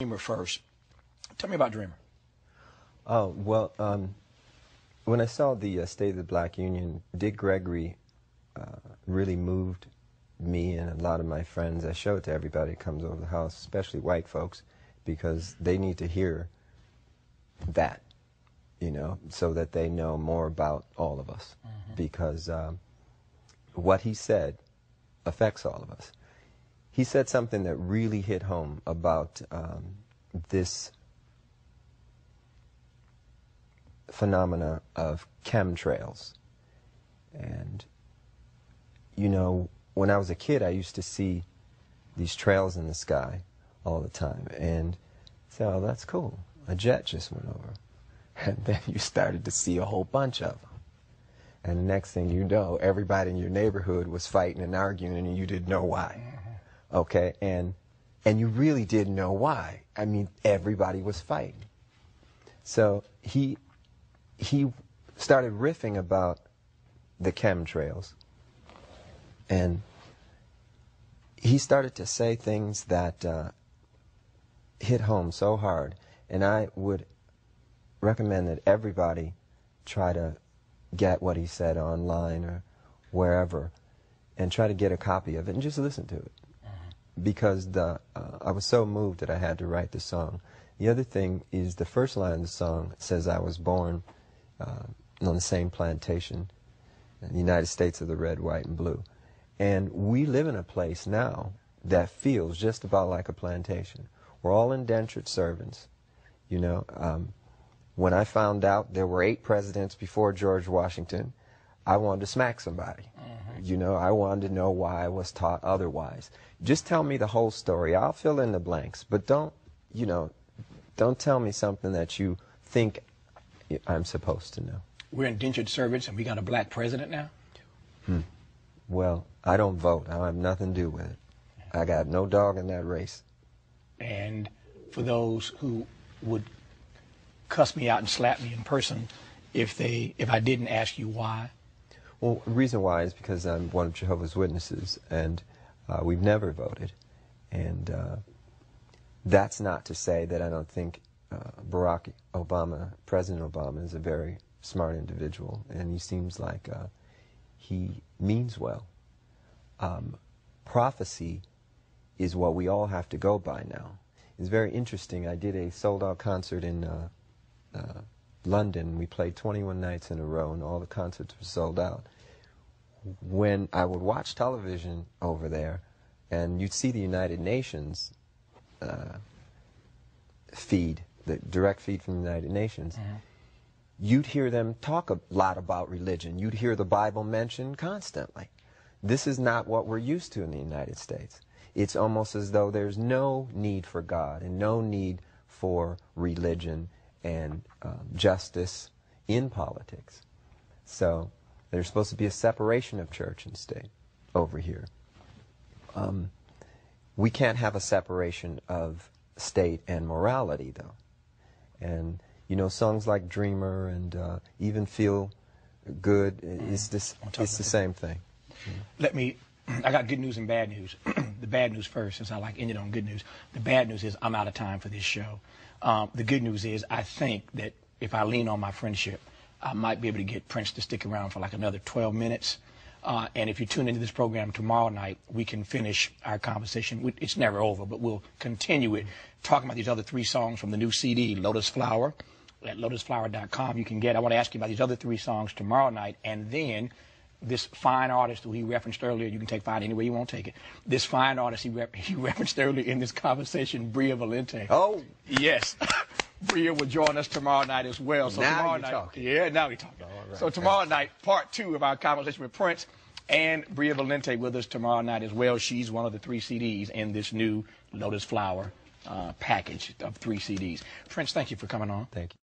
Dreamer first. Tell me about Dreamer. Oh, well, when I saw the State of the Black Union, Dick Gregory really moved me and a lot of my friends. I show it to everybody that comes over the house, especially white folks, because they need to hear that, you know, so that they know more about all of us. Because what he said affects all of us. He said something that really hit home about this phenomena of chemtrails. And, you know, when I was a kid, I used to see these trails in the sky all the time. And say, oh, that's cool. A jet just went over. And then you started to see a whole bunch of them. And the next thing you know, everybody in your neighborhood was fighting and arguing, and you didn't know why. Okay? And you really didn't know why. I mean, everybody was fighting. So he started riffing about the chemtrails. And he started to say things that hit home so hard. And I would recommend that everybody try to get what he said online or wherever and try to get a copy of it and just listen to it. Because I was so moved that I had to write the song. The other thing is the first line of the song says I was born on the same plantation in the United States of the red, white, and blue. And we live in a place now that feels just about like a plantation. We're all indentured servants, you know. When I found out there were 8 presidents before George Washington, I wanted to smack somebody. You know, I wanted to know why I was taught otherwise. Just tell me the whole story. I'll fill in the blanks, but don't, you know, don't tell me something that you think I'm supposed to know. We're indentured servants and we got a black president now? Well, I don't vote. I have nothing to do with it. I got no dog in that race. And for those who would cuss me out and slap me in person if I didn't ask you why? Well, the reason why is because I'm one of Jehovah's Witnesses, and we've never voted. And that's not to say that I don't think Barack Obama, President Obama, is a very smart individual, and he seems like he means well. Prophecy is what we all have to go by now. It's very interesting. I did a sold-out concert in London. We played 21 nights in a row, and all the concerts were sold out. When I would watch television over there, and you'd see the United Nations feed, the direct feed from the United Nations, you'd hear them talk a lot about religion. You'd hear the Bible mentioned constantly. This is not what we're used to in the United States. It's almost as though there's no need for God and no need for religion and justice in politics. So there's supposed to be a separation of church and state over here. We can't have a separation of state and morality, though. And, you know, songs like Dreamer and even Feel Good, it's the same thing. I got good news and bad news. The bad news first, since I like ending on good news. The bad news is I'm out of time for this show. The good news is I think that if I lean on my friendship, I might be able to get Prince to stick around for like another 12 minutes. And if you tune into this program tomorrow night, we can finish our conversation. It's never over, but we'll continue it, talking about these other 3 songs from the new CD, Lotus Flower, at lotusflower.com. You can get, I want to ask you about these other 3 songs tomorrow night, and then this fine artist who he referenced earlier, you can take fine any way you want to take it. This fine artist he referenced earlier in this conversation, Bria Valente. Oh, yes. Bria will join us tomorrow night as well. So now tomorrow you're night, talking. Yeah, now we're talking. Right. So tomorrow night, part 2 of our conversation with Prince, and Bria Valente with us tomorrow night as well. She's one of the 3 CDs in this new Lotus Flower package of 3 CDs. Prince, thank you for coming on. Thank you.